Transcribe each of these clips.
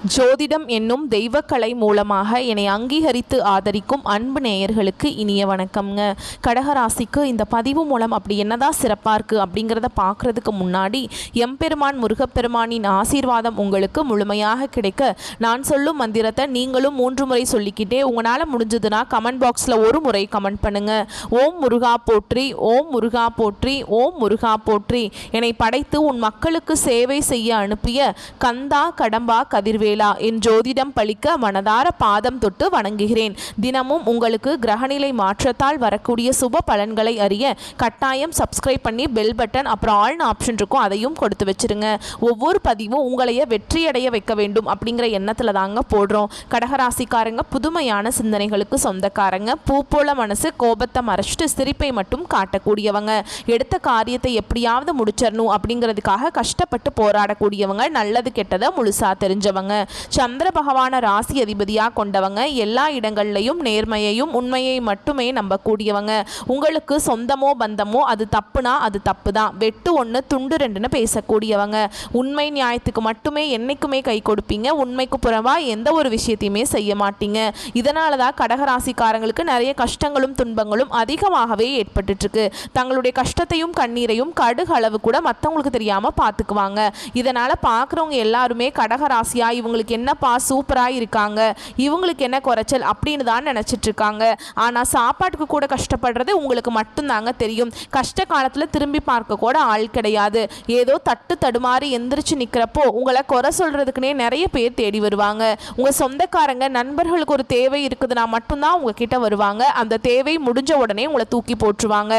ஜோதிடம் என்னும் தெய்வக்கலை மூலமாக என்னை அங்கீகரித்து ஆதரிக்கும் அன்பு நேயர்களுக்கு இனிய வணக்கம்ங்க. கடகராசிக்கு இந்த பதிவு மூலம் அப்படி என்னதான் சிறப்பாக இருக்குது அப்படிங்கிறத பார்க்குறதுக்கு முன்னாடி எம்பெருமான் முருகப்பெருமானின் ஆசீர்வாதம் உங்களுக்கு முழுமையாக கிடைக்க நான் சொல்லும் மந்திரத்தை நீங்களும் 3 முறை சொல்லிக்கிட்டே உங்களால் முடிஞ்சதுன்னா கமெண்ட் பாக்ஸில் ஒரு முறை கமெண்ட் பண்ணுங்கள். ஓம் முருகா போற்றி, ஓம் முருகா போற்றி, ஓம் முருகா போற்றி. என்னை படைத்து உன் மக்களுக்கு சேவை செய்ய அனுப்பிய கந்தா கடம்பா கதிர்வேலா என் ஜோதிடம் பழிக்க மனதார பாதம் தொட்டு வணங்குகிறேன். தினமும் உங்களுக்கு கிரகநிலை மாற்றத்தால் வரக்கூடிய சுப பலன்களை அறிய கட்டாயம் சப்ஸ்கிரைப் பண்ணி பெல் பட்டன் அப்புறம் ஆல்னு ஆப்ஷன் இருக்கும், அதையும் கொடுத்து வச்சிருங்க. ஒவ்வொரு பதிவும் உங்களைய வெற்றியடைய வைக்க வேண்டும் அப்படிங்கிற எண்ணத்தில் தாங்க போடுறோம். கடகராசிக்காரங்க புதுமையான சிந்தனைகளுக்கு சொந்தக்காரங்க. பூ போல மனசு, கோபத்தை மறைச்சிட்டு சிரிப்பை மட்டும் காட்டக்கூடியவங்க. எடுத்த காரியத்தை எப்படியாவது முடிச்சிடணும் அப்படிங்கிறதுக்காக கஷ்டப்பட்டு போராடக்கூடியவங்க. நல்லது கெட்டதை முழுசா தெரிஞ்சவங்க. சந்திர பகவான ராசி அதிபதியாக கொண்டவங்க. எல்லா இடங்கள்லையும் நேர்மையையும் உண்மையை மட்டுமே நம்பக்கூடியவங்க. உங்களுக்கு சொந்தமோ பந்தமோ அது தப்புனா அது தப்பு தான், வெட்டு 1 துண்டு 2ன்னு பேசக்கூடியவங்க. உண்மை நியாயத்துக்கு மட்டுமே என்னைக்குமே கை கொடுப்பீங்க. உண்மைக்கு புறவா எந்த ஒரு விஷயத்தையுமே செய்ய மாட்டீங்க. இதனால தான் கடகராசிக்காரங்களுக்கு நிறைய கஷ்டங்களும் துன்பங்களும் அதிகமாகவே ஏற்பட்டு இருக்கு. தங்களுடைய கஷ்டத்தையும் கண்ணீரையும் கடுகு அளவு கூட மற்றவங்களுக்கு தெரியாமல் பார்த்துக்குவாங்க. இதனால் பார்க்குறவங்க எல்லாருமே கடகராசியா இவங்களுக்கு என்னப்பா சூப்பராக இருக்காங்க, இவங்களுக்கு என்ன குறைச்சல் அப்படின்னு தான் நினச்சிட்டு இருக்காங்க. ஆனால் சாப்பாட்டுக்கு கூட கஷ்டப்படுறது உங்களுக்கு மட்டும்தாங்க தெரியும். கஷ்ட காலத்தில் திரும்பி பார்க்க கூட ஆள் கிடையாது. ஏதோ தட்டு தடுமாறி எந்திரிச்சு நிற்கிறப்போ உங்களை குறை சொல்கிறதுக்குனே நிறைய பேர் தேடி வருவாங்க. உங்கள் சொந்தக்காரங்க நண்பர்களுக்கு ஒரு தேவை இருக்குதுன்னா மட்டும்தான் உங்ககிட்ட வருவாங்க. அந்த தேவை முடிஞ்ச உடனே உங்களை தூக்கி போட்டுருவாங்க.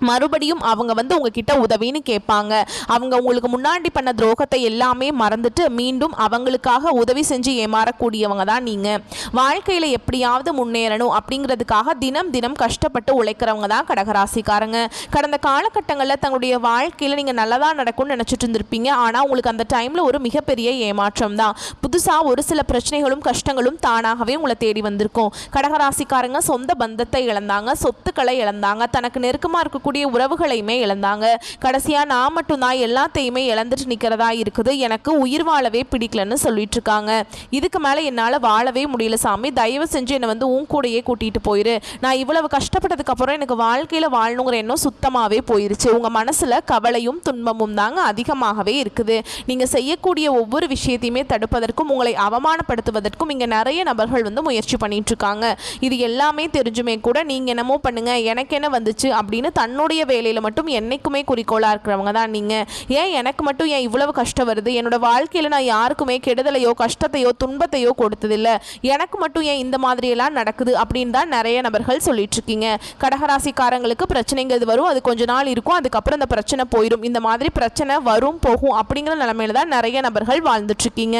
மறுபடியும் அவங்க உங்ககிட்ட உதவின்னு கேட்பாங்க. அவங்க உங்களுக்கு முன்னாடி பண்ண துரோகத்தை எல்லாமே மறந்துட்டு மீண்டும் அவங்களுக்காக உதவி செஞ்சு ஏமாறக்கூடியவங்க தான் நீங்கள். வாழ்க்கையில் எப்படியாவது முன்னேறணும் அப்படிங்கிறதுக்காக தினம் தினம் கஷ்டப்பட்டு உழைக்கிறவங்க தான் கடகராசிக்காரங்க. கடந்த காலகட்டங்களில் தங்களுடைய வாழ்க்கையில் நீங்கள் நல்லதாக நடக்கும்னு நினச்சிட்டு இருந்திருப்பீங்க. ஆனால் உங்களுக்கு அந்த டைமில் ஒரு மிகப்பெரிய ஏமாற்றம் தான். புதுசாக ஒரு சில பிரச்சனைகளும் கஷ்டங்களும் தானாகவே உங்களை தேடி வந்திருக்கும். கடகராசிக்காரங்க சொந்த பந்தத்தை இழந்தாங்க, சொத்துக்களை இழந்தாங்க, தனக்கு நெருக்கமாக இருக்க உறவுகளையுமே இழந்தாங்க. கடைசியா நான் மட்டும்தான் எல்லாத்தையுமே இழந்துட்டு நிக்கிறதா இருக்குது, எனக்கு உயிர் வாழவே பிடிக்கலன்னு சொல்லிட்டு இருக்காங்க. இதுக்கு மேல என்னால வாழவே முடியல சாமி, தயவு செஞ்சு என்னை உன் கூடையே கூட்டிட்டு போயிரு. நான் இவ்வளவு கஷ்டப்பட்டதுக்கு அப்புறம் எனக்கு வாழ்க்கையில வாழணுங்கிற எண்ணம் சுத்தமாவே போயிருச்சு. உங்க மனசுல கவலையும் துன்பமும் தாங்க அதிகமாகவே இருக்குது. நீங்க செய்யக்கூடிய ஒவ்வொரு விஷயத்தையுமே தடுப்பதற்கும் உங்களை அவமானப்படுத்துவதற்கும் இங்க நிறைய நபர்கள் முயற்சி பண்ணிட்டு இருக்காங்க. இது எல்லாமே தெரிஞ்சுமே கூட நீங்க என்னமோ பண்ணுங்க, எனக்கு என்ன வந்துச்சு அப்படின்னு தன்னுடைய வேலையில் மட்டும் என்னைக்குமே குறிக்கோளாக இருக்கிறவங்க தான் நீங்கள். ஏன் எனக்கு மட்டும் ஏன் இவ்வளவு கஷ்டம் வருது, என்னோட வாழ்க்கையில் நான் யாருக்குமே கெடுதலையோ கஷ்டத்தையோ துன்பத்தையோ கொடுத்ததில்லை, எனக்கு மட்டும் ஏன் இந்த மாதிரியெல்லாம் நடக்குது அப்படின்னு தான் நிறைய நபர்கள் சொல்லிட்டு இருக்கீங்க. கடகராசிக்காரங்களுக்கு பிரச்சனைங்கிறது வரும், அது கொஞ்ச நாள் இருக்கும், அதுக்கப்புறம் அந்த பிரச்சனை போயிடும். இந்த மாதிரி பிரச்சனை வரும் போகும் அப்படிங்கிற நிலைமையில தான் நிறைய நபர்கள் வாழ்ந்துட்டு இருக்கீங்க.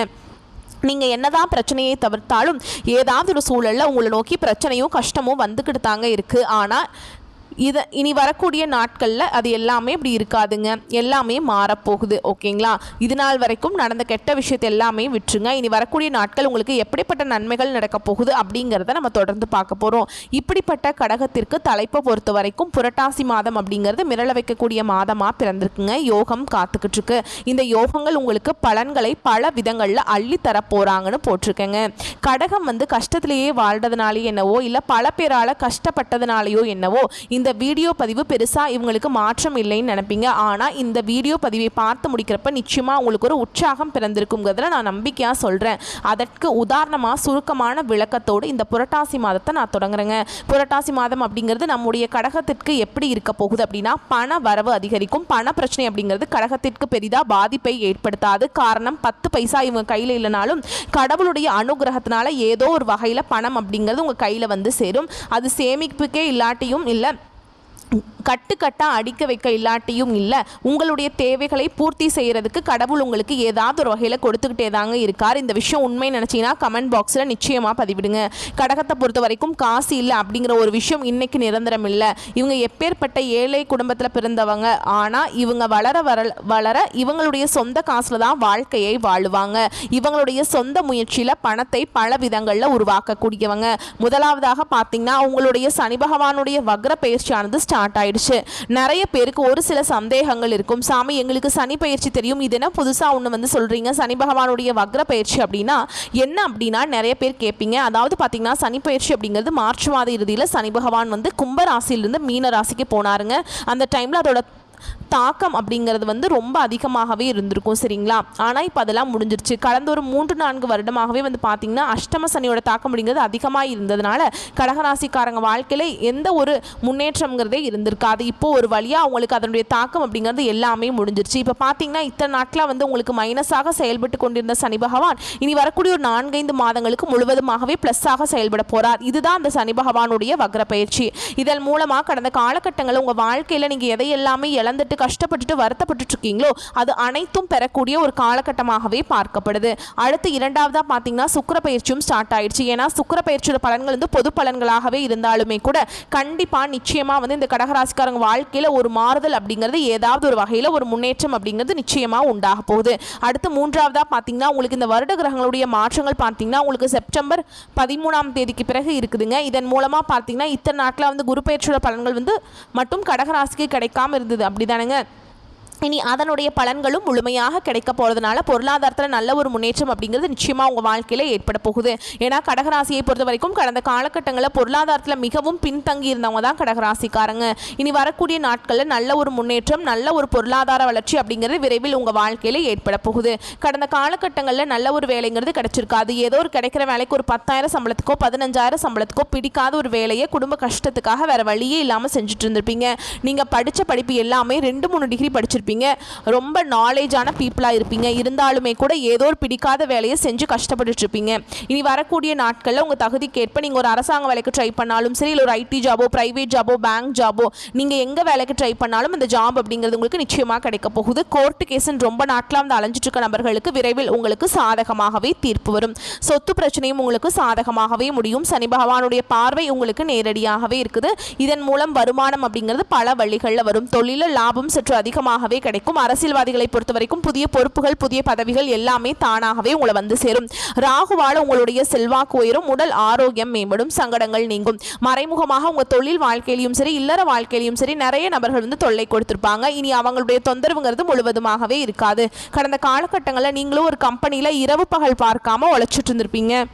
நீங்கள் என்னதான் பிரச்சனையை தவிர்த்தாலும் ஏதாவது ஒரு சூழலில் உங்களை நோக்கி பிரச்சனையும் கஷ்டமும் வந்துக்கிட்டு தாங்க இருக்குது. ஆனால் இனி வரக்கூடிய நாட்களில் அது எல்லாமே இப்படி இருக்காதுங்க, எல்லாமே மாறப்போகுது. ஓகேங்களா? இது நாள் வரைக்கும் நடந்த கெட்ட விஷயத்தை எல்லாமே விட்டுருங்க. இனி வரக்கூடிய நாட்கள் உங்களுக்கு எப்படிப்பட்ட நன்மைகள் நடக்க போகுது அப்படிங்கிறத நம்ம தொடர்ந்து பார்க்க போகிறோம். இப்படிப்பட்ட கடகத்திற்கு தலைப்பை பொறுத்த வரைக்கும் புரட்டாசி மாதம் அப்படிங்கிறது மிரள வைக்கக்கூடிய மாதமாக பிறந்திருக்குங்க. யோகம் காத்துக்கிட்டு இருக்கு. இந்த யோகங்கள் உங்களுக்கு பலன்களை பல விதங்களில் அள்ளி தர போகிறாங்கன்னு போட்டிருக்கேங்க. கடகம் கஷ்டத்திலேயே வாழ்றதுனாலே என்னவோ இல்லை பல பேரால் கஷ்டப்பட்டதுனாலேயோ என்னவோ இந்த வீடியோ பதிவு பெருசாக இவங்களுக்கு மாற்றம் இல்லைன்னு நினைப்பீங்க. ஆனால் இந்த வீடியோ பதிவை பார்த்து முடிக்கிறப்ப நிச்சயமாக உங்களுக்கு ஒரு உற்சாகம் பிறந்திருக்குங்கிறதுல நான் நம்பிக்கையாக சொல்கிறேன். அதற்கு உதாரணமாக சுருக்கமான விளக்கத்தோடு இந்த புரட்டாசி மாதத்தை நான் தொடங்குறேங்க. புரட்டாசி மாதம் அப்படிங்கிறது நம்முடைய கடகத்திற்கு எப்படி இருக்க போகுது அப்படின்னா, பண வரவு அதிகரிக்கும். பண பிரச்சனை அப்படிங்கிறது கடகத்திற்கு பெரிதாக பாதிப்பை ஏற்படுத்தாது. காரணம் 10 பைசா இவங்க கையில் இல்லைனாலும் கடவுளுடைய அனுகிரகத்தினால ஏதோ ஒரு வகையில் பணம் அப்படிங்கிறது உங்கள் கையில் சேரும். அது சேமிப்புக்கே இல்லாட்டியும் இல்லை, கட்டுக்கட்டாக அடிக்க வைக்க இல்லாட்டியும் இல்லை, உங்களுடைய தேவைகளை பூர்த்தி செய்கிறதுக்கு கடவுள் உங்களுக்கு ஏதாவது ஒரு வகையில் கொடுத்துக்கிட்டே தாங்க இருக்கார். இந்த விஷயம் உண்மை நினச்சிங்கன்னா கமெண்ட் பாக்ஸில் நிச்சயமாக பதிவிடுங்க. கடகத்தை பொறுத்த வரைக்கும் காசு இல்லை அப்படிங்கிற ஒரு விஷயம் இன்றைக்கி நிரந்தரம் இல்லை. இவங்க எப்பேற்பட்ட ஏழை குடும்பத்தில் பிறந்தவங்க, ஆனால் இவங்க வளர வளர இவங்களுடைய சொந்த காசில் தான் வாழ்க்கையை வாழுவாங்க. இவங்களுடைய சொந்த முயற்சியில் பணத்தை பல விதங்களில் உருவாக்கக்கூடியவங்க. முதலாவதாக பார்த்தீங்கன்னா உங்களுடைய சனி பகவானுடைய வக்ர பயிற்சியானது ஸ்டார்ட் ஆயிடுச்சு. நிறைய பேருக்கு ஒரு சில சந்தேகங்கள் இருக்கும். சாமி, எங்களுக்கு சனி பயிற்சி தெரியும், இது என்ன புதுசாக ஒன்று வந்து சொல்கிறீங்க, சனி பகவானுடைய வக்ர பயிற்சி அப்படின்னா என்ன அப்படின்னா நிறைய பேர் கேட்பீங்க. அதாவது பார்த்தீங்கன்னா சனி பயிற்சி அப்படிங்கிறது மார்ச் மாத இறுதியில் சனி பகவான் வந்து கும்ப ராசியிலிருந்து மீன ராசிக்கு போனாருங்க. அந்த டைமில் அதோட தாக்கம் அப்படிங்கிறது வந்து ரொம்ப அதிகமாகவே இருந்திருக்கும், சரிங்களா? ஆனால் இப்போ அதெல்லாம் முடிஞ்சிருச்சு. கடந்த ஒரு 3-4 வருடமாகவே வந்து பார்த்திங்கன்னா அஷ்டம சனியோட தாக்கம் அப்படிங்கிறது அதிகமாக இருந்ததுனால கடகராசிக்காரங்க வாழ்க்கையில் எந்த ஒரு முன்னேற்றம்ங்கிறதே இருந்திருக்காது. இப்போது ஒரு வழியாக அவங்களுக்கு அதனுடைய தாக்கம் அப்படிங்கிறது எல்லாமே முடிஞ்சிருச்சு. இப்போ பார்த்தீங்கன்னா இத்தனை நாட்களாக வந்து உங்களுக்கு மைனஸாக செயல்பட்டு கொண்டிருந்த சனி பகவான் இனி வரக்கூடிய ஒரு 4-5 மாதங்களுக்கு முழுவதுமாகவே ப்ளஸ்ஸாக செயல்பட போகிறார். இதுதான் அந்த சனி பகவானுடைய வக்ர பயிற்சி. இதன் மூலமாக கடந்த காலகட்டங்களில் உங்கள் வாழ்க்கையில் நீங்கள் எதையெல்லாமே இழந்துட்டு கஷ்டப்பட்டுட்டு வருத்தப்பட்டு இருக்கீங்களோ அது அனைத்தும் பெறக்கூடிய ஒரு காலகட்டமாகவே பார்க்கப்படுது. அடுத்து இரண்டாவதா பார்த்தீங்கன்னா சுக்கிர பயிற்சியும் ஸ்டார்ட் ஆயிடுச்சு. ஏன்னா சுக்கிர பயிற்சியோட பலன்கள் வந்து பொது பலன்களாகவே இருந்தாலுமே கூட கண்டிப்பாக நிச்சயமாக வந்து இந்த கடகராசிக்காரங்க வாழ்க்கையில் ஒரு மாறுதல் அப்படிங்கிறது ஏதாவது ஒரு வகையில் ஒரு முன்னேற்றம் அப்படிங்கிறது நிச்சயமாக உண்டாக போகுது. அடுத்து மூன்றாவதா பார்த்தீங்கன்னா உங்களுக்கு இந்த வருட கிரகங்களுடைய மாற்றங்கள் பார்த்தீங்கன்னா உங்களுக்கு செப்டம்பர் 13ஆம் தேதிக்கு பிறகு இருக்குதுங்க. இதன் மூலமாக பார்த்தீங்கன்னா இத்தனை நாட்களில் வந்து குரு பயிற்சியோட பலன்கள் வந்து மட்டும் கடகராசிக்கு கிடைக்காம இருந்தது, அப்படிதானங்க? இனி அதனுடைய பலன்களும் முழுமையாக கிடைக்க போகிறதுனால பொருளாதாரத்தில் நல்ல ஒரு முன்னேற்றம் அப்படிங்கிறது நிச்சயமாக உங்கள் வாழ்க்கையில் ஏற்பட போகுது. ஏன்னா கடகராசியை பொறுத்த வரைக்கும் கடந்த காலகட்டங்களில் பொருளாதாரத்தில் மிகவும் பின்தங்கி இருந்தவங்க தான் கடகராசிக்காரங்க. இனி வரக்கூடிய நாட்களில் நல்ல ஒரு முன்னேற்றம், நல்ல ஒரு பொருளாதார வளர்ச்சி அப்படிங்கிறது விரைவில் உங்கள் வாழ்க்கையில் ஏற்பட போகுது. கடந்த காலகட்டங்களில் நல்ல ஒரு வேலைங்கிறது கிடைச்சிருக்காது. ஏதோ ஒரு கிடைக்கிற வேலைக்கு ஒரு 10,000 சம்பளத்துக்கோ 15,000 சம்பளத்துக்கோ பிடிக்காத ஒரு வேலையை குடும்ப கஷ்டத்துக்காக வேறு வழியே இல்லாமல் செஞ்சுட்டு இருந்திருப்பீங்க. நீங்கள் படித்த படிப்பு எல்லாமே 2-3 டிகிரி படிச்சிருப்பீங்க, ரொம்ப நாலேஜான பீப்புளாக இருப்பீங்க. இருந்தாலுமே கூட ஏதோ ஒரு பிடிக்காத வேலையை செஞ்சு கஷ்டப்பட்டு இருப்பீங்க. இனி வரக்கூடிய நாட்களில் உங்கள் தகுதிக்கேற்ப நீங்கள் ஒரு அரசாங்க வேலைக்கு ட்ரை பண்ணாலும் சரி, இல்லை ஒரு ஐடி ஜாபோ, பிரைவேட் ஜாபோ, பேங்க் ஜாபோ, நீங்கள் எங்கே வேலைக்கு ட்ரை பண்ணாலும் இந்த ஜாப் அப்படிங்கிறது உங்களுக்கு நிச்சயமாக கிடைக்க போகுது. கோர்ட்டு கேஸுன்னு ரொம்ப நாட்களாக வந்து அலைஞ்சிட்டு இருக்க நபர்களுக்கு விரைவில் உங்களுக்கு சாதகமாகவே தீர்ப்பு வரும். சொத்து பிரச்சனையும் உங்களுக்கு சாதகமாகவே முடியும். சனி பகவானுடைய பார்வை உங்களுக்கு நேரடியாகவே இருக்குது. இதன் மூலம் வருமானம் அப்படிங்கிறது பல வழிகளில் வரும். தொழிலில் லாபம் சற்று அதிகமாகவே கிடைக்கும். அரசியல்வாதிகளை பொறுத்த வரைக்கும் புதிய பொறுப்புகள், புதிய பதவிகள் எல்லாமே தானாகவே உங்களை வந்து சேரும். ராகுவால உங்களுடைய செல்வாக்கு உயரும், உடல் ஆரோக்கியம் மேம்படும், சங்கடங்கள் நீங்கும். மறைமுகமாக உங்க தொழில் வாழ்க்கையிலும் சரி, இல்லற வாழ்க்கையிலும் சரி நிறைய நபர்கள் வந்து தொல்லை கொடுத்திருப்பாங்க. இனி அவங்களுடைய தொந்தரவுங்கிறது முழுவதுமாகவே இருக்காது. கடந்த காலகட்டங்களில் நீங்களும் ஒரு கம்பெனியில இரவு பகல் பார்க்காம உழைச்சிட்டு இருந்திருப்பீங்க.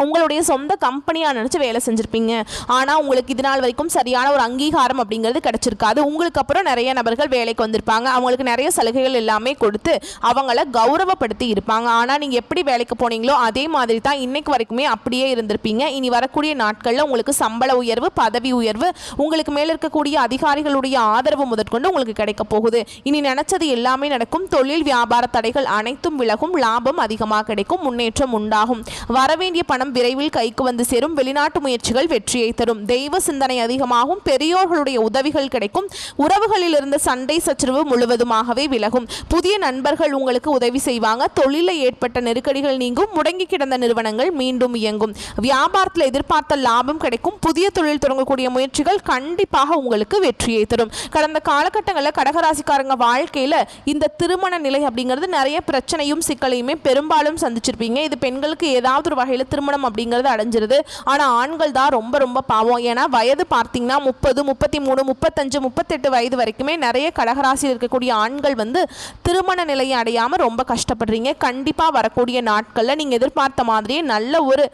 உங்களுடைய சொந்த கம்பெனியாக நினச்சி வேலை செஞ்சுருப்பீங்க. ஆனால் உங்களுக்கு இது நாள் வரைக்கும் சரியான ஒரு அங்கீகாரம் அப்படிங்கிறது கிடச்சிருக்காது. உங்களுக்கு அப்புறம் நிறைய நபர்கள் வேலைக்கு வந்திருப்பாங்க. அவங்களுக்கு நிறைய சலுகைகள் எல்லாமே கொடுத்து அவங்கள கௌரவப்படுத்தி இருப்பாங்க. ஆனால் நீங்கள் எப்படி வேலைக்கு போனீங்களோ அதே மாதிரி தான் இன்னைக்கு வரைக்குமே அப்படியே இருந்திருப்பீங்க. இனி வரக்கூடிய நாட்களில் உங்களுக்கு சம்பள உயர்வு, பதவி உயர்வு, உங்களுக்கு மேலே இருக்கக்கூடிய அதிகாரிகளுடைய ஆதரவு முதற்கொண்டு உங்களுக்கு கிடைக்க போகுது. இனி நினைச்சது எல்லாமே நடக்கும். தொழில் வியாபார தடைகள் அனைத்தும் விலகும். லாபம் அதிகமாக கிடைக்கும். முன்னேற்றம் உண்டாகும். வரவேண்டிய பணம் விரைவில் கைக்கு வந்து சேரும். வெளிநாட்டு முயற்சிகள் வெற்றியை தரும். தெய்வ சிந்தனை அதிகமாகும். பெரியோர்களுடைய உதவிகள் கிடைக்கும். உறவுகளில் இருந்த சண்டை சச்சரவு முழுவதுமாகவே விலகும். புதிய நண்பர்கள் உங்களுக்கு உதவி செய்வாங்க. தொழிலில் ஏற்பட்ட நெருக்கடிகள் நீங்கும். முடங்கி கிடந்த நிறுவனங்கள் மீண்டும் இயங்கும். வியாபாரத்தில் எதிர்பார்த்த லாபம் கிடைக்கும். புதிய தொழில் தொடங்கக்கூடிய முயற்சிகள் கண்டிப்பாக உங்களுக்கு வெற்றியை தரும். கடந்த காலகட்டங்களில் கடகராசிக்காரங்க வாழ்க்கையில் இந்த திருமண நிலை அப்படிங்கிறது நிறைய பிரச்சனையும் சிக்கலையுமே பெரும்பாலும் சந்திச்சிருப்பீங்க. இது பெண்களுக்கு ஏதாவது ஒரு வகையில் திருமணம் அப்படிங்கிறது அடைஞ்சிருது. ஆனால் ஆண்கள் தான் ரொம்ப ரொம்ப பாவம். ஏன்னா வயது பார்த்தீங்கன்னா 30, 33, 35, 38 வயது வரைக்குமே நிறைய கடகராசியில் இருக்கக்கூடிய ஆண்கள் வந்து திருமண நிலையை அடையாமல் ரொம்ப கஷ்டப்படுறீங்க. கண்டிப்பாக வரக்கூடிய நாட்களில் நீங்கள் எதிர்பார்த்த மாதிரியே நல்ல ஒரு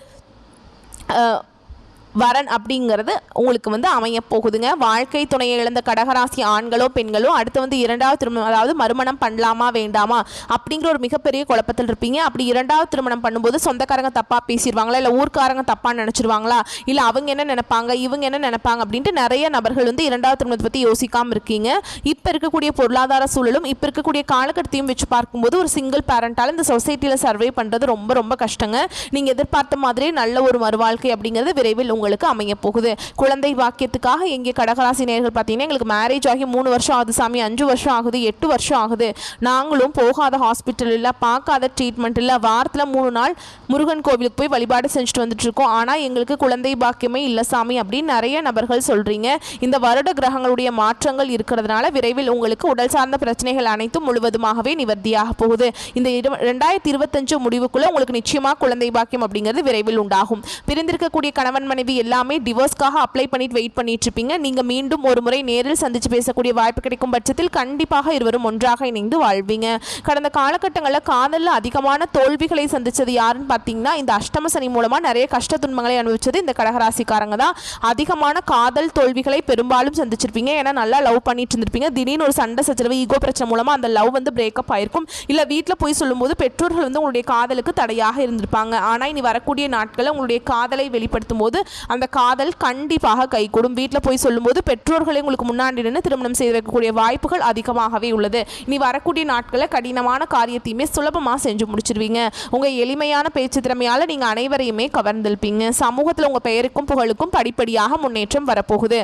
வரன் அப்படிங்கிறது உங்களுக்கு வந்து அமைய போகுதுங்க. வாழ்க்கை துணையை இழந்த கடகராசி ஆண்களோ பெண்களோ அடுத்து வந்து இரண்டாவது திருமணம், அதாவது மறுமணம் பண்ணலாமா வேண்டாமா அப்படிங்கிற ஒரு மிகப்பெரிய குழப்பத்தில் இருப்பீங்க. அப்படி இரண்டாவது திருமணம் பண்ணும்போது சொந்தக்காரங்க தப்பாக பேசிடுவாங்களா, இல்லை ஊர்க்காரங்க தப்பாக நினச்சிருவாங்களா, இல்லை அவங்க என்ன நினைப்பாங்க, இவங்க என்ன நினைப்பாங்க அப்படின்ட்டு நிறைய நபர்கள் வந்து இரண்டாவது திருமணத்தை பற்றி யோசிக்காமல் இருக்கீங்க. இப்போ இருக்கக்கூடிய பொருளாதார சூழலும் இப்போ இருக்கக்கூடிய காலகட்டத்தையும் வச்சு பார்க்கும்போது ஒரு சிங்கிள் பேரண்டால் இந்த சொசைட்டியில் சர்வே பண்ணுறது ரொம்ப ரொம்ப கஷ்டங்க. நீங்கள் எதிர்பார்த்த மாதிரியே நல்ல ஒரு மறுவாழ்க்கை அப்படிங்கிறது விரைவில் உங்களுக்கு அமைய போகுது. குழந்தை வாக்கியத்துக்காக எங்கே கடகராசி நேயர்கள் பார்த்தீங்கன்னா எங்களுக்கு மேரேஜ் ஆகி 3 வருஷம் ஆகுது சாமி, 5 வருஷம் ஆகுது, 8 வருஷம் ஆகுது, நாங்களும் போகாத ஹாஸ்பிட்டல் இல்லை, பார்க்காத ட்ரீட்மெண்ட் இல்லை, வாரத்தில் 3 நாள் முருகன் கோவிலுக்கு போய் வழிபாடு செஞ்சுட்டு வந்துட்டு இருக்கோம், ஆனால் எங்களுக்கு குழந்தை பாக்கியமே இல்லை சாமி அப்படின்னு நிறைய நபர்கள் சொல்றீங்க. இந்த வருட கிரகங்களுடைய மாற்றங்கள் இருக்கிறதுனால விரைவில் உங்களுக்கு உடல் சார்ந்த பிரச்சனைகள் அனைத்தும் முழுவதுமாகவே நிவர்த்தியாக போகுது. இந்த 2025 முடிவுக்குள்ள உங்களுக்கு நிச்சயமாக குழந்தை பாக்கியம் அப்படிங்கிறது விரைவில் உண்டாகும். பிரிந்திருக்கக்கூடிய கணவன் மனைவி மனைவி எல்லாமே டிவோர்ஸ்க்காக அப்ளை பண்ணிட்டு வெயிட் பண்ணிட்டு இருப்பீங்க. நீங்கள் மீண்டும் ஒரு முறை நேரில் சந்தித்து பேசக்கூடிய வாய்ப்பு கிடைக்கும் பட்சத்தில் கண்டிப்பாக இருவரும் ஒன்றாக இணைந்து வாழ்வீங்க. கடந்த காலகட்டங்களில் காதலில் அதிகமான தோல்விகளை சந்தித்தது யாருன்னு பார்த்தீங்கன்னா இந்த அஷ்டம சனி மூலமாக நிறைய கஷ்ட துன்பங்களை அனுபவிச்சது இந்த கடகராசிக்காரங்க தான். அதிகமான காதல் தோல்விகளை பெரும்பாலும் சந்திச்சிருப்பீங்க. ஏன்னா நல்லா லவ் பண்ணிட்டு இருந்திருப்பீங்க. திடீர்னு ஒரு சண்டை சச்சரவு ஈகோ பிரச்சனை மூலமாக அந்த லவ் வந்து பிரேக்கப் ஆயிருக்கும். இல்லை வீட்டில் போய் சொல்லும்போது பெற்றோர்கள் வந்து உங்களுடைய காதலுக்கு தடையாக இருந்திருப்பாங்க. ஆனால் இனி வரக்கூடிய நாட்களில் உங்களுடைய காதலை வெளிப்படுத்தும் போது அந்த காதல் கண்டிப்பாக கைகூடும். வீட்டில் போய் சொல்லும்போது பெற்றோர்களை உங்களுக்கு முன்னாடி நின்று திருமணம் செய்து வைக்கக்கூடிய வாய்ப்புகள் அதிகமாகவே உள்ளது. இனி வரக்கூடிய நாட்களில் கடினமான காரியத்தையுமே சுலபமாக செஞ்சு முடிச்சிருவீங்க. உங்கள் எளிமையான பேச்சு திறமையால் நீங்கள் அனைவரையுமே கவர்ந்திருப்பீங்க. சமூகத்தில் உங்கள் பெயருக்கும் புகழுக்கும் படிப்படியாக முன்னேற்றம் வரப்போகுது.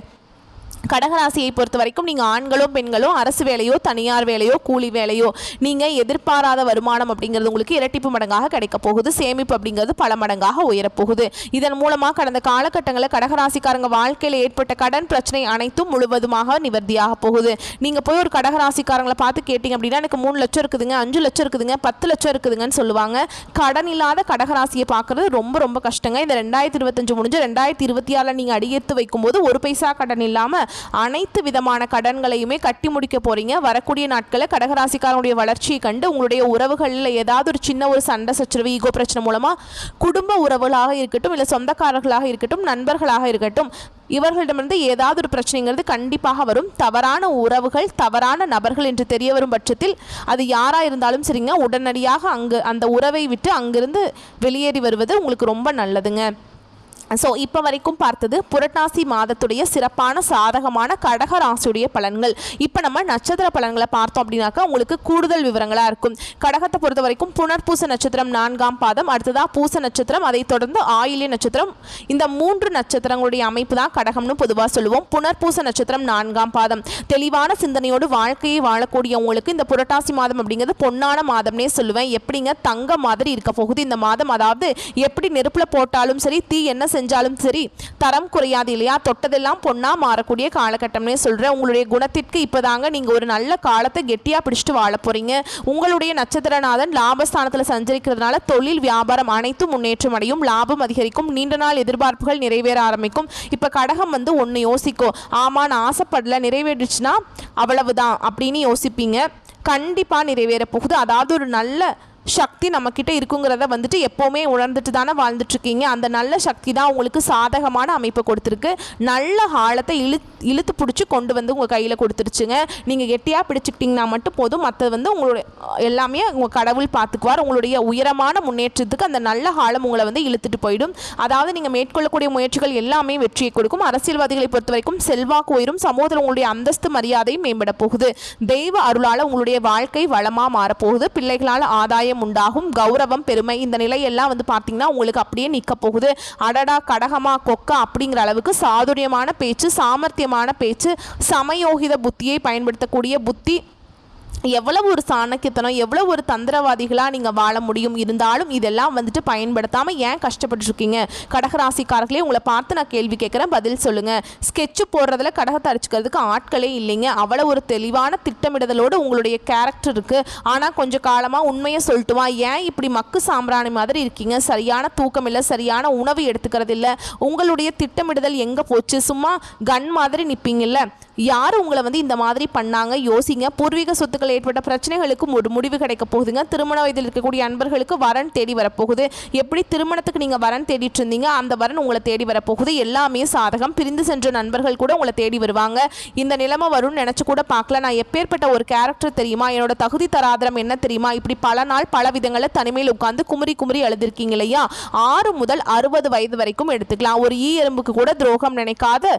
கடகராசியை பொறுத்த வரைக்கும் நீங்கள் ஆண்களோ பெண்களோ அரசு வேலையோ தனியார் வேலையோ கூலி வேலையோ நீங்கள் எதிர்பாராத வருமானம் அப்படிங்கிறது உங்களுக்கு இரட்டிப்பு மடங்காக கிடைக்க போகுது. சேமிப்பு அப்படிங்கிறது பல மடங்காக உயரப்போகுது. இதன் மூலமாக கடந்த காலகட்டங்களில் கடகராசிக்காரங்க வாழ்க்கையில் ஏற்பட்ட கடன் பிரச்சனை அனைத்தும் முழுவதுமாக நிவர்த்தியாக போகுது. நீங்கள் போய் ஒரு கடகராசிக்காரங்களை பார்த்து கேட்டிங்க அப்படின்னா எனக்கு 3 லட்சம் இருக்குதுங்க, 5 லட்சம் இருக்குதுங்க, 10 லட்சம் இருக்குதுங்கன்னு சொல்லுவாங்க. கடன் இல்லாத கடகராசியை பார்க்குறது ரொம்ப ரொம்ப கஷ்டங்க. இந்த 2025 முடிஞ்சு 2026 நீங்கள் அடியெடுத்து வைக்கும்போது ஒரு பைசா கடன் இல்லாமல் அனைத்து விதமான கடன்களையுமே கட்டி முடிக்க போறீங்க. வரக்கூடிய நாட்களில் கடகராசிக்காரனுடைய வளர்ச்சியை கண்டு உங்களுடைய உறவுகளில் ஏதாவது ஒரு சின்ன ஒரு சண்டை சச்சரவு ஈகோ பிரச்சனை மூலமா குடும்ப உறவுகளாக இருக்கட்டும், இல்லை சொந்தக்காரர்களாக இருக்கட்டும், நண்பர்களாக இருக்கட்டும், இவர்களிடமிருந்து ஏதாவது ஒரு பிரச்சனைங்கிறது கண்டிப்பாக வரும். தவறான உறவுகள், தவறான நபர்கள் என்று தெரிய வரும் பட்சத்தில் அது யாராக இருந்தாலும் சரிங்க, உடனடியாக அந்த உறவை விட்டு அங்கிருந்து வெளியேறி வருவது உங்களுக்கு ரொம்ப நல்லதுங்க. ஸோ இப்போ வரைக்கும் பார்த்தது புரட்டாசி மாதத்துடைய சிறப்பான சாதகமான கடகராசியுடைய பலன்கள். இப்போ நம்ம நட்சத்திர பலன்களை பார்த்தோம் அப்படின்னாக்கா உங்களுக்கு கூடுதல் விவரங்களாக இருக்கும். கடகத்தை பொறுத்த வரைக்கும் புனர்பூச நட்சத்திரம் 4ஆம் பாதம், அடுத்ததாக பூச நட்சத்திரம், அதை தொடர்ந்து ஆயில்ய நட்சத்திரம். இந்த 3 நட்சத்திரங்களுடைய அமைப்பு தான் கடகம்னு பொதுவாக சொல்லுவோம். புனர்பூச நட்சத்திரம் 4ஆம் பாதம். தெளிவான சிந்தனையோடு வாழ்க்கையை வாழக்கூடியவங்களுக்கு இந்த புரட்டாசி மாதம் அப்படிங்கிறது பொன்னான மாதம்னே சொல்லுவேன். எப்படிங்க தங்க மாதிரி இருக்க போகுது இந்த மாதம். அதாவது எப்படி நெருப்பில் போட்டாலும் சரி, தீ என்ன செஞ்சாலும் சரி தரம் குறையாது இல்லையா. தொட்டதெல்லாம் பொண்ணா மாறக்கூடிய காலகட்டம்னே சொல்கிறேன். உங்களுடைய குணத்திற்கு இப்போதாங்க நீங்கள் ஒரு நல்ல காலத்தை கெட்டியாக பிடிச்சிட்டு வாழ போகிறீங்க. உங்களுடைய நட்சத்திரநாதன் லாபஸ்தானத்தில் சஞ்சரிக்கிறதுனால தொழில் வியாபாரம் அனைத்தும் முன்னேற்றம் அடையும், லாபம் அதிகரிக்கும், நீண்ட நாள் எதிர்பார்ப்புகள் நிறைவேற ஆரம்பிக்கும். இப்போ கடகம் வந்து ஒன்று யோசிக்கும், ஆமாம் நான் ஆசைப்படல, நிறைவேறிச்சுன்னா அவ்வளவுதான் அப்படின்னு யோசிப்பீங்க. கண்டிப்பாக நிறைவேற போகுது. அதாவது ஒரு நல்ல சக்தி நம்மக்கிட்ட இருக்குங்கிறத வந்துட்டு எப்போவுமே உணர்ந்துட்டு தானே வாழ்ந்துட்டுருக்கீங்க. அந்த நல்ல சக்தி தான் உங்களுக்கு சாதகமான அமைப்பை கொடுத்துருக்கு. நல்ல காலத்தை இழுத்து பிடிச்சி கொண்டு வந்து உங்கள் கையில் கொடுத்துருச்சுங்க. நீங்கள் கெட்டியாக பிடிச்சிக்கிட்டிங்கன்னா மட்டும் போதும், மற்றது வந்து உங்களுடைய எல்லாமே உங்கள் கடவுள் பார்த்துக்குவார். உங்களுடைய உயரமான முன்னேற்றத்துக்கு அந்த நல்ல காலம் உங்களை வந்து இழுத்துட்டு போயிடும். அதாவது நீங்கள் மேற்கொள்ளக்கூடிய முயற்சிகள் எல்லாமே வெற்றியை கொடுக்கும். அரசியல்வாதிகளை பொறுத்த வரைக்கும் செல்வாக்கு உயரும். சமூகத்தில் உங்களுடைய அந்தஸ்து மரியாதையும் மேம்பட போகுது. தெய்வ அருளால் உங்களுடைய வாழ்க்கை வளமாக மாறப்போகுது. பிள்ளைகளால் ஆதாயம் உண்டாகும். கௌரவம், பெருமை, இந்த நிலையெல்லாம் வந்து பார்த்தீங்கன்னா உங்களுக்கு அப்படியே நிற்க போகுது. அடடா கடகமா கொக்கா அப்படிங்கிற அளவுக்கு சாதுரியமான பேச்சு, சாமர்த்தியமான பேச்சு, சமயோகித புத்தியை பயன்படுத்தக்கூடிய புத்தி, எவ்வளவு ஒரு சாணக்கியத்தனம், எவ்வளவு ஒரு தந்திரவாதிகளாக நீங்கள் வாழ முடியும். இருந்தாலும் இதெல்லாம் வந்துட்டு பயன்படுத்தாமல் ஏன் கஷ்டப்பட்டுருக்கீங்க கடகராசிக்காரர்களே? உங்களை பார்த்து நான் கேள்வி கேட்குறேன், பதில் சொல்லுங்கள். ஸ்கெட்சு போடுறதுல கடகத்தை அடிச்சுக்கிறதுக்கு ஆட்களே இல்லைங்க. அவ்வளோ ஒரு தெளிவான திட்டமிடுதலோடு உங்களுடைய கேரக்டர் இருக்குது. ஆனால் கொஞ்சம் காலமாக உண்மையை சொல்லிட்டுவா, ஏன் இப்படி மக்கு சாம்பிராணி மாதிரி இருக்கீங்க? சரியான தூக்கம் இல்லை, சரியான உணவு எடுத்துக்கிறது இல்லை. உங்களுடைய திட்டமிடுதல் எங்கே போச்சு? சும்மா கன் மாதிரி நிற்பீங்கல்ல. யார் உங்களை வந்து இந்த மாதிரி பண்ணாங்க? யோசிங்க. பூர்வீக சொத்துக்கள் ஏற்பட்ட பிரச்சனைகளுக்கும் ஒரு முடிவு கிடைக்க போகுதுங்க. திருமண வயதில் இருக்கக்கூடிய அன்பர்களுக்கு வரன் தேடி வரப்போகுது. எப்படி திருமணத்துக்கு நீங்கள் வரன் தேடிட்டு இருந்தீங்க, அந்த வரன் உங்களை தேடி வரப்போகுது. எல்லாமே சாதகம். பிரிந்து சென்ற நண்பர்கள் கூட உங்களை தேடி வருவாங்க. இந்த நிலைமை வரும்னு நினச்சி கூட பார்க்கல. நான் எப்பேற்பட்ட ஒரு கேரக்டர் தெரியுமா, என்னோட தகுதி தராதரம் என்ன தெரியுமா, இப்படி பல நாள் பல விதங்களில் தனிமையில் உட்காந்து குமுறி குமுறி அழுதுருக்கீங்க இல்லையா? 6 முதல் 60 வயது வரைக்கும் எடுத்துக்கலாம். ஒரு ஈ எறும்புக்கு கூட துரோகம் நினைக்காத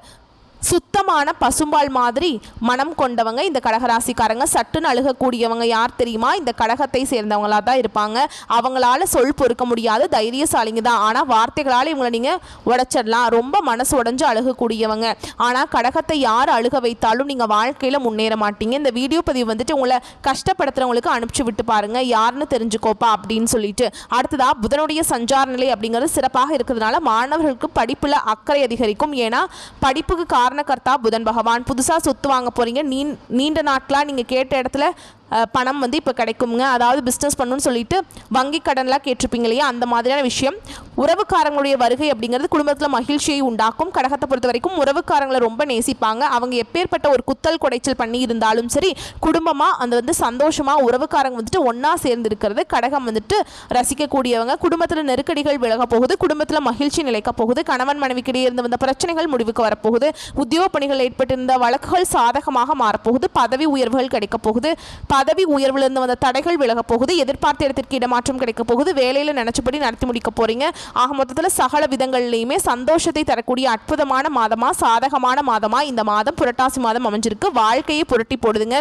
சுத்தமான பசும்பால் மாதிரி மனம் கொண்டவங்க இந்த கடகராசிக்காரங்க. சட்டுன்னு அழுகக்கூடியவங்க யார் தெரியுமா? இந்த கடகத்தை சேர்ந்தவங்களாக தான் இருப்பாங்க. அவங்களால சொல் பொறுக்க முடியாது, தைரியசாலிங்க தான். ஆனால் வார்த்தைகளால் இவங்களை நீங்கள் உடைச்சிடலாம். ரொம்ப மனசு உடஞ்சு அழுகக்கூடியவங்க. ஆனால் கடகத்தை யார் அழுக வைத்தாலும் நீங்கள் வாழ்க்கையில் முன்னேற மாட்டீங்க. இந்த வீடியோ பதிவு வந்துட்டு உங்களை கஷ்டப்படுத்துகிறவங்களுக்கு அனுப்பிச்சு விட்டு பாருங்கள், யாருன்னு தெரிஞ்சுக்கோப்பா அப்படின்னு சொல்லிட்டு. அடுத்ததாக புதனுடைய சஞ்சார நிலை அப்படிங்கிறது சிறப்பாக இருக்கிறதுனால மாணவர்களுக்கு படிப்பில் அக்கறை அதிகரிக்கும். ஏன்னா படிப்புக்கு காரணக்கர்த்தா புதன் பகவான். புதுசாக சொத்து வாங்க போகிறீங்க. நீண்ட நாட்களாக நீங்கள் கேட்ட இடத்துல பணம் வந்து இப்போ கிடைக்குங்க. அதாவது பிஸ்னஸ் பண்ணணும்னு சொல்லிட்டு வங்கி கடன்லாம் கேட்டிருப்பீங்க இல்லையா, அந்த மாதிரியான விஷயம். உறவுக்காரங்களுடைய வருகை அப்படிங்கிறது குடும்பத்தில் மகிழ்ச்சியை உண்டாக்கும். கடகத்தை பொறுத்த வரைக்கும் உறவுக்காரங்களை ரொம்ப நேசிப்பாங்க. அவங்க எப்பேற்பட்ட ஒரு குத்தல் குடைச்சல் பண்ணி இருந்தாலும் சரி, குடும்பமாக அந்த வந்து சந்தோஷமாக உறவுக்காரங்க வந்துட்டு ஒன்றா சேர்ந்து இருக்கிறது கடகம் வந்துட்டு ரசிக்கக்கூடியவங்க. குடும்பத்தில் நெருக்கடிகள் விலக போகுது, குடும்பத்தில் மகிழ்ச்சி நிலைக்க போகுது, கணவன் மனைவிக்கிடையே இருந்து வந்த பிரச்சனைகள் முடிவுக்கு வரப்போகுது, உத்தியோக பணிகள் ஏற்பட்டிருந்த வழக்குகள் சாதகமாக மாறப்போகுது, பதவி உயர்வுகள் கிடைக்க போகுது, பதவி உயர்விலிருந்து வந்த தடைகள் விலக போகுது, எதிர்பார்த்த இடத்திற்கு இடமாற்றம் கிடைக்க போகுது, வேலையில் நினைச்சபடி நடத்தி முடிக்க போறீங்க. ஆக மொத்தத்தில் சகல விதங்கள்லையுமே சந்தோஷத்தை தரக்கூடிய அற்புதமான மாதமா, சாதகமான மாதமா இந்த மாதம் புரட்டாசி மாதம் அமைஞ்சிருக்கு. வாழ்க்கையை புரட்டி போடுதுங்க.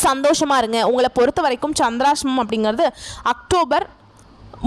சந்தோஷமா இருங்க. உங்களை பொறுத்த வரைக்கும் சந்திராஷ்டமம் அப்படிங்கிறது அக்டோபர்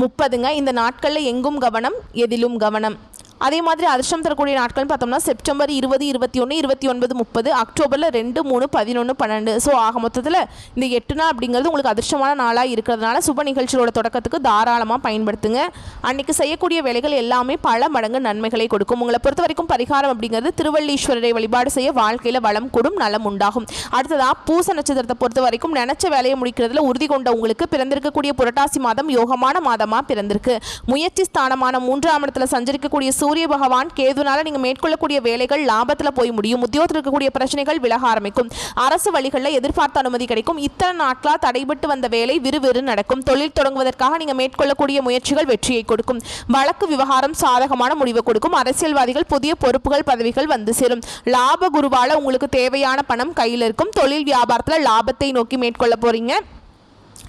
30ங்க. இந்த நாட்களில் எங்கும் கவனம், எதிலும் கவனம். அதே மாதிரி அதிர்ஷ்டம் தரக்கூடிய நாட்கள்னு பார்த்தோம்னா செப்டம்பர் 20, 21, 29, 30, அக்டோபரில் 2, 3, 11, 12. ஸோ ஆக மொத்தத்தில் இந்த 8 நாள் அப்படிங்கிறது உங்களுக்கு அதிர்ஷ்டமான நாளாக இருக்கிறதுனால சுப நிகழ்ச்சியோட தொடக்கத்துக்கு தாராளமாக பயன்படுத்துங்க. அன்றைக்கி செய்யக்கூடிய வேலைகள் எல்லாமே பல மடங்கு நன்மைகளை கொடுக்கும். உங்களை பொறுத்த வரைக்கும் பரிகாரம் அப்படிங்கிறது திருவள்ளீஸ்வரரை வழிபாடு செய்ய வாழ்க்கையில் வளம் கூடும், நலம் உண்டாகும். அடுத்ததாக பூச நட்சத்திரத்தை பொறுத்த வரைக்கும் நினைச்ச வேலையை முடிக்கிறதுல உறுதி கொண்ட உங்களுக்கு பிறந்திருக்கக்கூடிய புரட்டாசி மாதம் யோகமான மாதமாக பிறந்திருக்கு. முயற்சி ஸ்தானமான 3ஆம் இடத்துல சஞ்சரிக்கக்கூடிய சூரிய பகவான் கேதுனால நீங்கள் மேற்கொள்ளக்கூடிய வேலைகள் லாபத்தில் போய் முடியும். உத்தியோகத்தில் இருக்கக்கூடிய பிரச்சனைகள் விலக ஆரம்பிக்கும். அரசு வழிகளில் எதிர்பார்த்த அனுமதி கிடைக்கும். இத்தனை நாட்களாக தடைபட்டு வந்த வேலை விறுவிறு நடக்கும். தொழில் தொடங்குவதற்காக நீங்கள் மேற்கொள்ளக்கூடிய முயற்சிகள் வெற்றியை கொடுக்கும். வழக்கு விவகாரம் சாதகமான முடிவை கொடுக்கும். அரசியல்வாதிகள் புதிய பொறுப்புகள் பதவிகள் வந்து சேரும். லாப குருவால உங்களுக்கு தேவையான பணம் கையில் இருக்கும். தொழில் வியாபாரத்தில் லாபத்தை நோக்கி மேற்கொள்ள போறீங்க.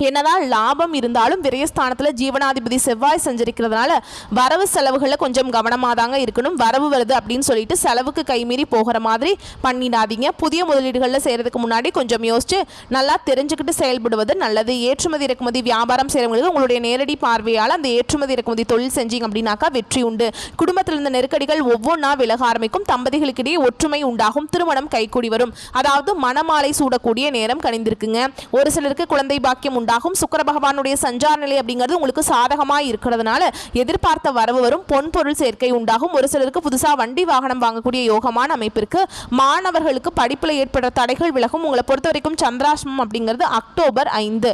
என்னதான் லாபம் இருந்தாலும் விரயஸ்தானத்தில் ஜீவனாதிபதி செவ்வாய் சஞ்சரிக்கிறதுனால வரவு செலவுகளில் கொஞ்சம் கவனமாக தாங்க இருக்கணும். வரவு வருது அப்படின்னு சொல்லிட்டு செலவுக்கு கைமீறி போகிற மாதிரி பண்ணிடாதீங்க. புதிய முதலீடுகளில் செய்கிறதுக்கு முன்னாடி கொஞ்சம் யோசிச்சு நல்லா தெரிஞ்சுக்கிட்டு செயல்படுவது நல்லது. ஏற்றுமதி இறக்குமதி வியாபாரம் செய்கிறவங்களுக்கு உங்களுடைய நேரடி பார்வையால் அந்த ஏற்றுமதி இறக்குமதி தொழில் செஞ்சீங்க அப்படின்னாக்கா வெற்றி உண்டு. குடும்பத்தில் இருந்த நெருக்கடிகள் ஒவ்வொன்றா விலக ஆரம்பிக்கும். தம்பதிகளுக்கிடையே ஒற்றுமை உண்டாகும். திருமணம் கைகூடி வரும். அதாவது மணமாலை சூடக்கூடிய நேரம் கணிந்திருக்குங்க. ஒரு சிலருக்கு குழந்தை பாக்கியம் உண்டாகும். சுக்கிர பகவானுடைய சஞ்சார நிலை அப்படிங்கிறது உங்களுக்கு சாதகமாக இருக்கிறதுனால எதிர்பார்த்த வரவு வரும். பொன் பொருள் சேர்க்கை உண்டாகும். ஒரு சிலருக்கு புதுசாக வண்டி வாகனம் வாங்கக்கூடிய யோகமான அமைப்பிற்கு. மாணவர்களுக்கு படிப்பில் ஏற்படுற தடைகள் விலகும். உங்களை பொறுத்த வரைக்கும் சந்திராஷ்டமம் அப்படிங்கிறது அக்டோபர் 5.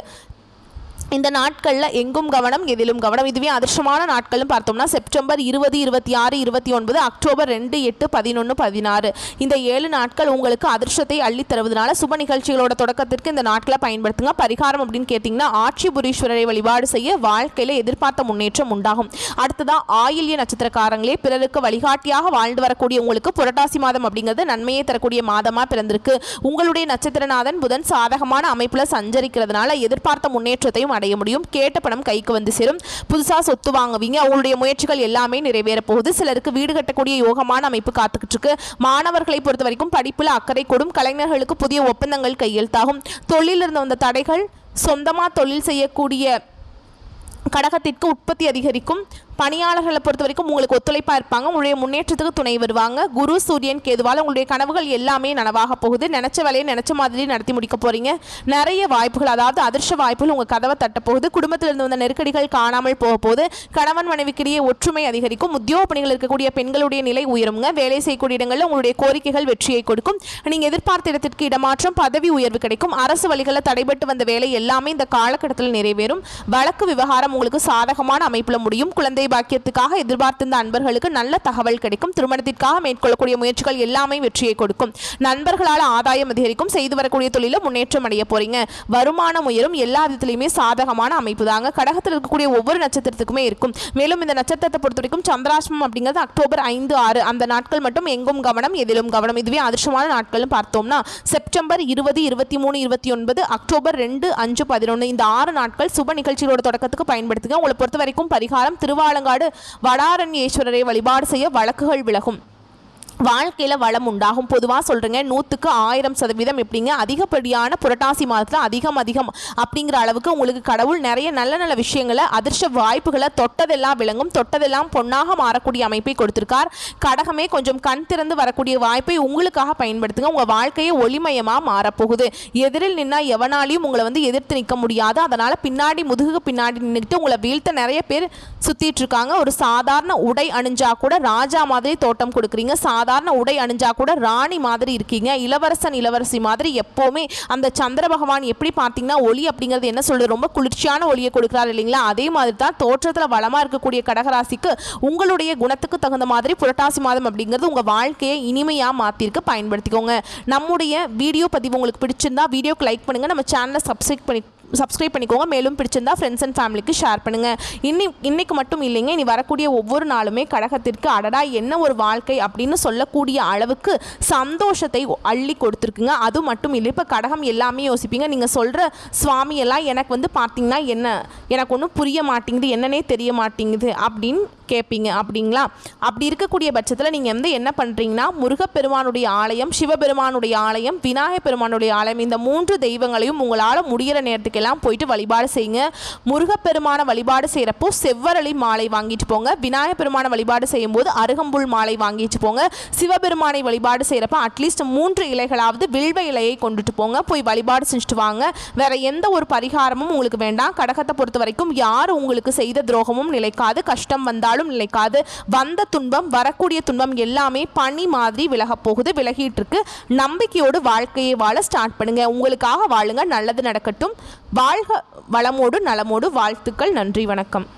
இந்த நாட்களில் எங்கும் கவனம், எதிலும் கவனம். இதுவே அதிர்ஷ்டமான நாட்கள்னு பார்த்தோம்னா செப்டம்பர் 20, 26, 29, அக்டோபர் 2, 8, 11, 16. இந்த 7 நாட்கள் உங்களுக்கு அதிர்ஷ்டத்தை அள்ளி தருவதனால சுப நிகழ்ச்சிகளோட தொடக்கத்திற்கு இந்த நாட்களை பயன்படுத்துங்க. பரிகாரம் அப்படின்னு கேட்டிங்கன்னா ஆட்சிபுரீஸ்வரரை வழிபாடு செய்ய வாழ்க்கையில் எதிர்பார்த்த முன்னேற்றம் உண்டாகும். அடுத்ததான் ஆயில்ய நட்சத்திரக்காரங்களே பிறருக்கு வழிகாட்டியாக வாழ்ந்து வரக்கூடிய உங்களுக்கு புரட்டாசி மாதம் அப்படிங்கிறது நன்மையை தரக்கூடிய மாதமாக பிறந்திருக்கு. உங்களுடைய நட்சத்திரநாதன் புதன் சாதகமான அமைப்பில் சஞ்சரிக்கிறதுனால எதிர்பார்த்த முன்னேற்றத்தையும் அடைய முடியும். கேட்ட பணம் கைக்கு வந்து சேரும். புதுசாக சொத்து வாங்குவீங்க. அவங்களுடைய முயற்சிகள் எல்லாமே நிறைவேற போகுது. சிலருக்கு வீடு கட்டக்கூடிய யோகமான அமைப்பு காத்துக்கிட்டு இருக்கு. மாணவர்களை பொறுத்த வரைக்கும் படிப்பில் அக்கறை கொடும். கலைஞர்களுக்கு புதிய ஒப்பந்தங்கள் கையெழுத்தாகும். தொழிலில் இருந்து வந்த தடைகள் சொந்தமாக தொழில் செய்யக்கூடிய கடகத்திற்கு உற்பத்தி அதிகரிக்கும். பணியாளர்களை பொறுத்த வரைக்கும் உங்களுக்கு ஒத்துழைப்பாக இருப்பாங்க. உங்களுடைய முன்னேற்றத்துக்கு துணை வருவாங்க. குரு சூரியன் கேதுவால் உங்களுடைய கனவுகள் எல்லாமே நனவாக போகுது. நினைச்ச வேலையை நினைச்ச மாதிரி நடத்தி முடிக்க போறீங்க. நிறைய வாய்ப்புகள், அதாவது அதிர்ஷ்ட வாய்ப்புகள் உங்கள் கதவை தட்ட போகுது. குடும்பத்திலிருந்து வந்த நெருக்கடிகள் காணாமல் போக போகுது. கணவன் மனைவிக்கிடையே ஒற்றுமை அதிகரிக்கும். உத்தியோக பணிகள் இருக்கக்கூடிய பெண்களுடைய நிலை உயருங்க. வேலை செய்யக்கூடிய இடங்களில் உங்களுடைய கோரிக்கைகள் வெற்றியை கொடுக்கும். நீங்கள் எதிர்பார்த்த இடத்திற்கு இடமாற்றம், பதவி உயர்வு கிடைக்கும். அரசு வழிகளில் தடைபட்டு வந்த வேலை எல்லாமே இந்த காலகட்டத்தில் நிறைவேறும். வழக்கு விவகாரம் உங்களுக்கு சாதகமான அமைப்பில் முடியும். குழந்தை பாக்கியத்துக்காக எதிர்பார்த்திருந்த அன்பர்களுக்கு நல்ல தகவல் கிடைக்கும். திருமணத்திற்காக மேற்கொள்ளக்கூடிய முயற்சிகள் எல்லாமே வெற்றியை கொடுக்கும். நண்பர்களால் ஆதாயம் அதிகரிக்கும். செய்து வரக்கூடிய தொழில முன்னேற்றம் அடைய போறீங்க. வருமானம் உயரும். எல்லா விதத்திலையுமே சாதகமான அமைப்பு தாங்க கடகத்தில் இருக்கக்கூடிய ஒவ்வொரு நட்சத்திரத்துக்குமே இருக்கும். மேலும் இந்த நட்சத்திரத்தை பொறுத்த வரைக்கும் சந்திராஷ்டமம் அப்படிங்கிறது அக்டோபர் 5, 6 அந்த நாட்கள் மட்டும் எங்கும் கவனம், எதிலும் கவனம். இதுவே அதிர்ஷ்டமான நாட்கள்னு பார்த்தோம்னா செப்டம்பர் 20, 23, 29, அக்டோபர் 2, 5, 11 இந்த 6 நாட்கள் சுப நிகழ்ச்சிகளோட தொடக்கத்துக்கு பயன்படுத்துங்க. உங்களை பொறுத்த வரைக்கும் பரிகாரம் திருவாலங்காடு வடாரண்யேஸ்வரரை வழிபாடு செய்ய வழக்குகள் விலகும். வாழ்க்கையில் வளம் உண்டாகும். பொதுவாக சொல்கிறேங்க 100க்கு 1000% எப்படிங்க அதிகப்படியான புரட்டாசி மாதத்தில் அதிகம் அப்படிங்கிற அளவுக்கு உங்களுக்கு கடவுள் நிறைய நல்ல நல்ல விஷயங்களை அதிர்ஷ்ட வாய்ப்புகளை தொட்டதெல்லாம் விளங்கும், தொட்டதெல்லாம் பொன்னாக மாறக்கூடிய அமைப்பை கொடுத்திருக்கார். கடகமே கொஞ்சம் கண் திறந்து வரக்கூடிய வாய்ப்பை உங்களுக்காக பயன்படுத்துங்க. உங்கள் வாழ்க்கையை ஒளிமயமாக மாறப்போகுது. எதிரில் நின்னா எவனாலையும் உங்களை வந்து எதிர்த்து நிற்க முடியாது. அதனால் பின்னாடி முதுகுக்கு பின்னாடி நின்றுட்டு உங்களை வீழ்த்த நிறைய பேர் சுற்றிட்டு இருக்காங்க. ஒரு சாதாரண உடை அணிஞ்சா கூட ராஜா மாதிரி தோட்டம் கொடுக்குறீங்க. சாதாரண உடை அணிஞ்சா கூட ராணி மாதிரி இருக்கீங்க, இளவரசன் இளவரசி மாதிரி. எப்போவுமே அந்த சந்திர பகவான் எப்படி பார்த்தீங்கன்னா ஒளி அப்படிங்கிறது என்ன சொல்றது, ரொம்ப குளிர்ச்சியான ஒளியை கொடுக்குறாரு இல்லைங்களா? அதே மாதிரி தான் தோற்றத்தில் வளமாக இருக்கக்கூடிய கடகராசிக்கு உங்களுடைய குணத்துக்கு தகுந்த மாதிரி புரட்டாசி மாதம் அப்படிங்கிறது உங்கள் வாழ்க்கையை இனிமையாக மாற்றிருக்கு, பயன்படுத்திக்கோங்க. நம்முடைய வீடியோ பதிவு உங்களுக்கு பிடிச்சிருந்தா வீடியோக்கு லைக் பண்ணுங்கள், நம்ம சேனலை சப்ஸ்கிரைப் பண்ணிக்கோங்க. மேலும் பிடிச்சிருந்தா ஃப்ரெண்ட்ஸ் அண்ட் ஃபேமிலிக்கு ஷேர் பண்ணுங்கள். இன்னைக்கு மட்டும் இல்லைங்க, இனி வரக்கூடிய ஒவ்வொரு நாளுமே கடகத்திற்கு அடடா என்ன ஒரு வாழ்க்கை அப்படின்னு சொல்லக்கூடிய அளவுக்கு சந்தோஷத்தை அள்ளி கொடுத்துருக்குங்க. அது மட்டும் இல்லை, இப்போ கடகம் எல்லாமே யோசிப்பீங்க, நீங்கள் சொல்கிற சுவாமி எல்லாம் எனக்கு வந்து பார்த்தீங்கன்னா என்ன, எனக்கு ஒன்றும் புரிய மாட்டேங்குது, என்னன்னே தெரிய மாட்டேங்குது அப்படின்னு கேட்பீங்க அப்படிங்களா? அப்படி இருக்கக்கூடிய பட்சத்தில் நீங்கள் வந்து என்ன பண்ணுறீங்கன்னா, முருகப்பெருமானுடைய ஆலயம், சிவபெருமானுடைய ஆலயம், விநாயகர் பெருமானுடைய ஆலயம், இந்த 3 தெய்வங்களையும் உங்களால் முடிகிற நேரத்துக்கெல்லாம் போயிட்டு வழிபாடு செய்யுங்க. முருகப்பெருமான வழிபாடு செய்கிறப்போ செவ்வரளி மாலை வாங்கிட்டு போங்க. விநாயகர் பெருமான வழிபாடு செய்யும் போது அருகம்புல் மாலை வாங்கிட்டு போங்க. சிவபெருமானை வழிபாடு செய்கிறப்ப அட்லீஸ்ட் 3 இலைகளாவது வில்வ இலையை கொண்டுட்டு போங்க. போய் வழிபாடு செஞ்சுட்டு வாங்க. வேற எந்த ஒரு பரிகாரமும் உங்களுக்கு வேண்டாம். கடகத்தை பொறுத்த வரைக்கும் யார் உங்களுக்கு செய்த துரோகமும் நிலைக்காது, கஷ்டம் வந்தாலும் நிலைக்காது. வந்த துன்பம், வரக்கூடிய துன்பம் எல்லாமே பனி மாதிரி விலக போகுது, விலகிட்டு இருக்கு. நம்பிக்கையோடு வாழ்க்கையை வாழ ஸ்டார்ட் பண்ணுங்க. உங்களுக்காக வாழுங்க, நல்லது நடக்கட்டும். வாழ்க வளமோடு நலமோடு. வாழ்த்துக்கள். நன்றி, வணக்கம்.